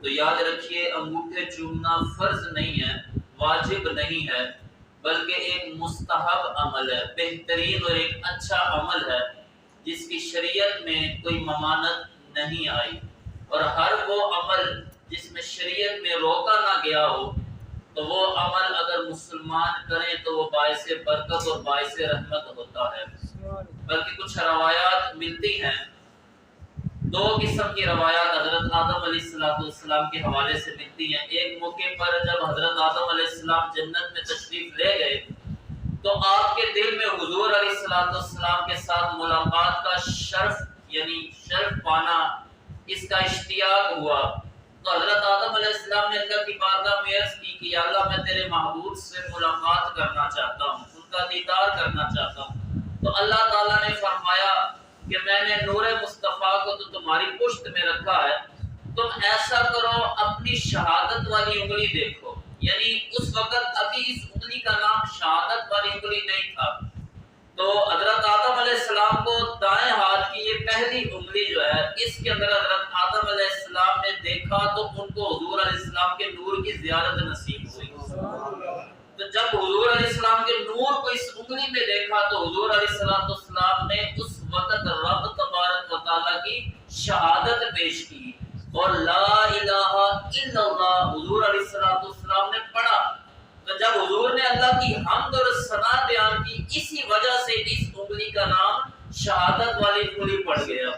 تو یاد رکھیے انگوٹھے چومنا فرض نہیں ہے، واجب نہیں ہے، بلکہ ایک مستحب عمل ہے، بہترین اور ایک اچھا عمل ہے جس کی شریعت میں کوئی ممانعت نہیں آئی۔ اور ہر وہ عمل جس میں شریعت میں روکا نہ گیا ہو تو وہ عمل اگر مسلمان کریں تو وہ باعث برکت اور باعث رحمت ہوتا ہے۔ بلکہ کچھ روایات ملتی ہیں، دو قسم کی روایات حضرت آدم علیہ السلام کے حوالے سے ملتی ہیں۔ ایک موقع پر جب حضرت آدم علیہ السلام جنت میں تشریف لے گئے تو آپ کے دل میں حضور علیہ السلام کے ساتھ ملاقات کا شرف یعنی شرف پانا اس کا اشتیاق ہوا۔ تو حضرت آدم علیہ السلام نے اللہ کی بارگاہ میں عرض کی کہ یا اللہ میں تیرے محبوب سے ملاقات کرنا چاہتا ہوں، ان کا دیدار کرنا چاہتا ہوں۔ تو اللہ تعالیٰ نے فرمایا کہ میں نے نور مصطفیٰ کو تو تمہاری پشت میں رکھا ہے، تم ایسا کرو اپنی شہادت والی انگلی دیکھو۔ یعنی اس وقت ابھی اس انگلی کا نام شہادت والی انگلی نہیں تھا۔ تو حضرت آدم علیہ السلام کو دائیں ہاتھ کی یہ پہلی انگلی جو ہے اس کے اندر حضرت آدم علیہ السلام نے دیکھا تو ان کو حضور علیہ السلام کے نور کی زیارت نصیب ہوئی۔ تو جب حضور علیہ السلام کے نور کو اس انگلی میں دیکھا تو حضور علیہ السلام نے اس وقت رب تبارک و تعالیٰ کی شہادت پیش کی اور لا الہ الا اللہ حضور علیہ السلام نے پڑھا۔ تو جب حضور نے اللہ کی حمد اور ثنا بیان کی، اسی وجہ سے اس انگلی کا نام شہادت والی انگلی پڑ گیا۔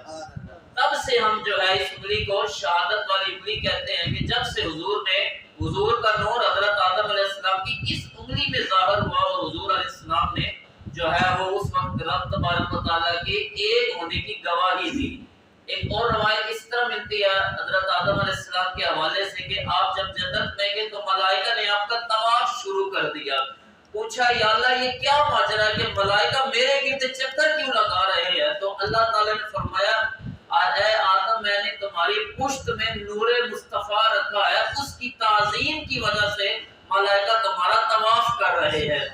تب سے ہم جو ہے اس انگلی کو شہادت والی انگلی کہتے ہیں کہ جب سے حضور کا نور حضرت آدم علیہ السلام کی اس انگلی میں ظاہر ہوا اور حضور علیہ السلام نے جو ہے وہ اس وقت رب تبارک و تعالیٰ کے ایک ہونے کی گواہی دی۔ ایک اور روایت اس طرح ملتی ہے حضرت آدم علیہ السلام کے حوالے سے کہ آپ جب جنت میں گئے تو ملائکہ نے آپ کا طواف شروع کر دیا۔ پوچھا یا اللہ یہ کیا ماجرا ہے کہ ملائکہ میرے گرد چکر کیوں لگا رہے ہیں؟ تو اللہ تعالیٰ نے فرمایا اے آدم میں نے تمہاری پشت میں نور مصطفیٰ رکھا ہے، اس کی تعظیم کی وجہ سے ملائکہ تمہارا طواف کر رہے ہیں۔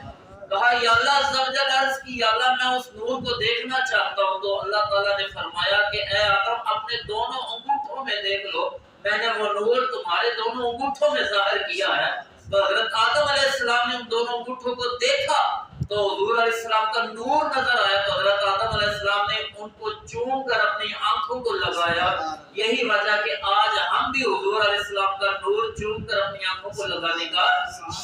کہا یا اللہ عز و جل عرض کی یا اللہ میں اس نور کو دیکھنا چاہتا ہوں۔ تو اللہ تعالیٰ نے فرمایا کہ اے آدم اپنے دونوں انگوٹھوں میں دیکھ لو، میں نے وہ نور تمہارے دونوں انگوٹھوں میں ظاہر کیا ہے۔ تو حضرت آدم علیہ السلام نے ان دونوں انگوٹھوں کو دیکھا تو حضور علیہ السلام کا نور نظر آیا۔ تو حضرت آدم علیہ السلام نے ان کو چوم کر اپنی آنکھوں کو لگایا۔ یہی وجہ کہ آج ہم بھی حضور علیہ السلام کا نور چوم کر اپنی آنکھوں کو لگانے کا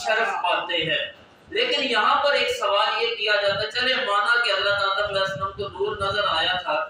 شرف پاتے ہیں۔ لیکن یہاں پر ایک سوال یہ کیا جاتا ہے، چلے مانا کہ حضرت آدم علیہ السلام کو نور نظر آیا تھا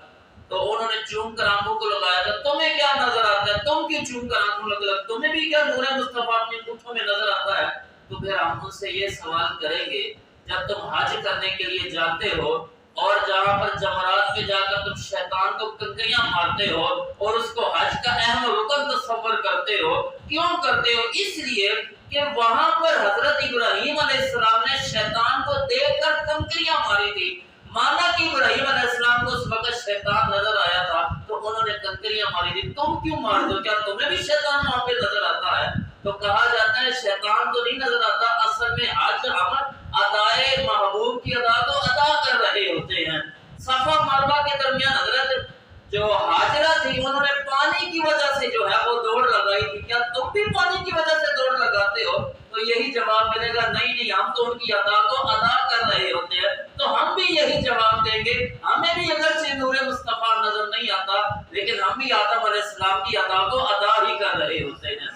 تو انہوں نے چوم کر آنکھوں کو لگایا تھا، تمہیں کیا نظر آتا ہے؟ تم کیوں چوم کر آنکھوں لگا؟ تمہیں بھی کیا نور مصطفیٰ اپنی انگوٹھوں میں نظر آتا ہے؟ تو پھر ہم ان سے یہ سوال کریں گے جب تم حج کرنے کے لیے جاتے ہو اور جہاں پر جمرات میں جا کر تم شیطان کو کنکریاں مارتے ہو اور اس کو حج کا اہم رکن تصور کرتے ہو، کیوں کرتے ہو؟ اس لیے کہ وہاں پر حضرت ابراہیم علیہ السلام نے شیطان کو دیکھ کر کنکریاں ماری تھی۔ مانا کہ ابراہیم علیہ السلام کو اس وقت شیطان نظر آیا تھا تو انہوں نے کنکریاں ماری تھی، تم کیوں مار دو؟ کیا تمہیں بھی شیطان وہاں پہ نظر آتا ہے؟ تو کہا جاتا ہے شیطان تو نہیں نظر آتا، اصل میں حج ہم ادائے محبوب کی ادا کو ادا کر رہے ہوتے ہیں۔ صفا مروہ کے درمیان حضرت جو حاجرہ تھی انہوں نے پانی کی وجہ سے جو ہے وہ دوڑ لگائی تھی، کیا تم بھی پانی کی وجہ سے دوڑ لگاتے ہو؟ تو یہی جواب ملے گا نہیں ہم تو ان کی ادا کو ادا کر رہے ہوتے ہیں۔ تو ہم بھی یہی جواب دیں گے، ہمیں بھی اگرچہ نور مصطفیٰ نظر نہیں آتا لیکن ہم بھی آدم علیہ السلام کی ادا کو ادا ہی کر رہے ہوتے ہیں۔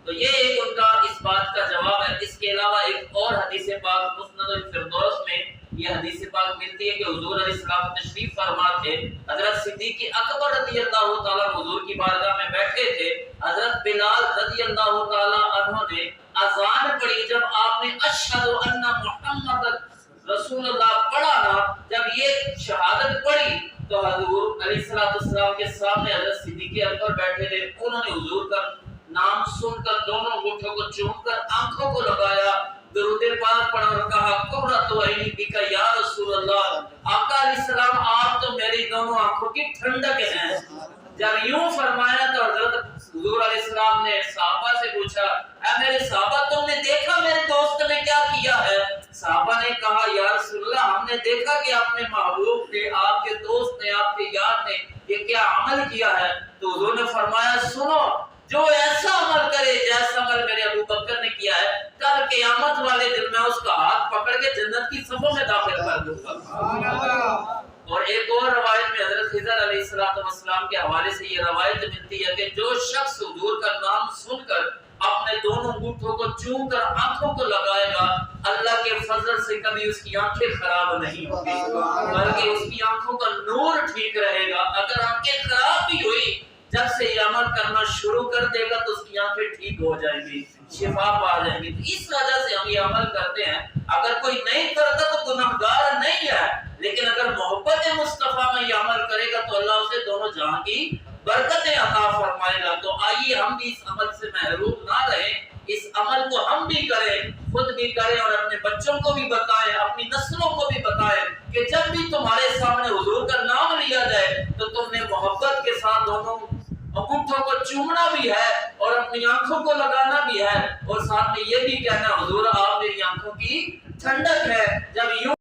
تو یہ ایک ان کا اس بات کا جواب ہے۔ اس کے علاوہ ایک اور حدیث پاک مسند الفردوس میں یہ حدیث پاک ملتی ہے کہ حضور علیہ السلام تشریف فرما تھے، حضرت صدیق اکبر رضی اللہ تعالیٰ حضور کی بارگاہ میں بیٹھے تھے، حضرت بلال رضی اللہ تعالیٰ عنہ نے اذان پڑھی۔ جب آپ نے اشہد ان محمد رسول اللہ پڑھا نا، جب یہ شہادت پڑھی تو حضور علیہ السلام کے سامنے حضرت صدیق اکبر بیٹھے تھے، انہوں نے حضور کا نام سن کر دونوں انگوٹھوں کو چوم کر آنکھوں کو لگایا، درود پاک پڑھا اور کہا قرۃ عینی بک یا رسول اللہ، آقا علیہ السلام آپ تو میری دونوں آنکھوں کی ٹھنڈک ہیں۔ جب یوں فرمایا تو حضرت حضور علیہ السلام نے صحابہ سے پوچھا اے میرے صحابہ تم نے دیکھا میرے دوست نے کیا کیا ہے؟ صحابہ نے کہا یا رسول اللہ ہم نے دیکھا کہ آپ نے محبوب نے، آپ کے دوست نے، آپ کے یار نے یہ کیا عمل کیا ہے؟ تو حضور نے فرمایا سنو، جو ایسا عمل کرے جیسا عمل کرے ابو بکر نے کیا ہے، کل قیامت والے دن میں اس کا ہاتھ پکڑ کے جنت کی صفوں میں داخل کر دوں گا۔ اور ایک اور روایت میں حضرت خضر علیہ السلام کے حوالے سے یہ روایت ملتی ہے کہ جو شخص حضور کا نام سن کر اپنے دونوں انگوٹھوں کو چوم کر آنکھوں کو لگائے گا، اللہ کے فضل سے کبھی اس کی آنکھیں خراب نہیں ہوگی، بلکہ اس کی آنکھوں کا نور ٹھیک رہے گا۔ اگر آنکھیں خراب بھی ہوئی، جب سے یہ عمل کرنا شروع کر دے گا تو اس کی آنکھیں ٹھیک ہو جائیں گی، شفا پا جائیں گی۔ اس وجہ سے ہم یہ عمل کرتے ہیں۔ اگر کوئی نہیں کرتا تو گناہگار نہیں ہے، لیکن اگر محبت مصطفیٰ میں یہ عمل کرے گا تو اللہ اسے دونوں جہاں کی برکتیں عطا فرمائے گا۔ تو آئیے ہم بھی اس عمل سے محروم نہ رہیں، اس عمل کو ہم بھی کریں، خود بھی کریں اور اپنے بچوں کو بھی بتائیں، اپنی نسلوں کو بھی بتائیں کہ جب بھی تمہارے سامنے حضور کا نام لیا جائے تو تم نے محبت کے ساتھ دونوں انگوٹھوں کو چومنا بھی ہے اور اپنی آنکھوں کو لگانا بھی ہے، اور ساتھ میں یہ بھی کہنا حضور آپ میری آنکھوں کی ٹھنڈک ہے۔ جب یوں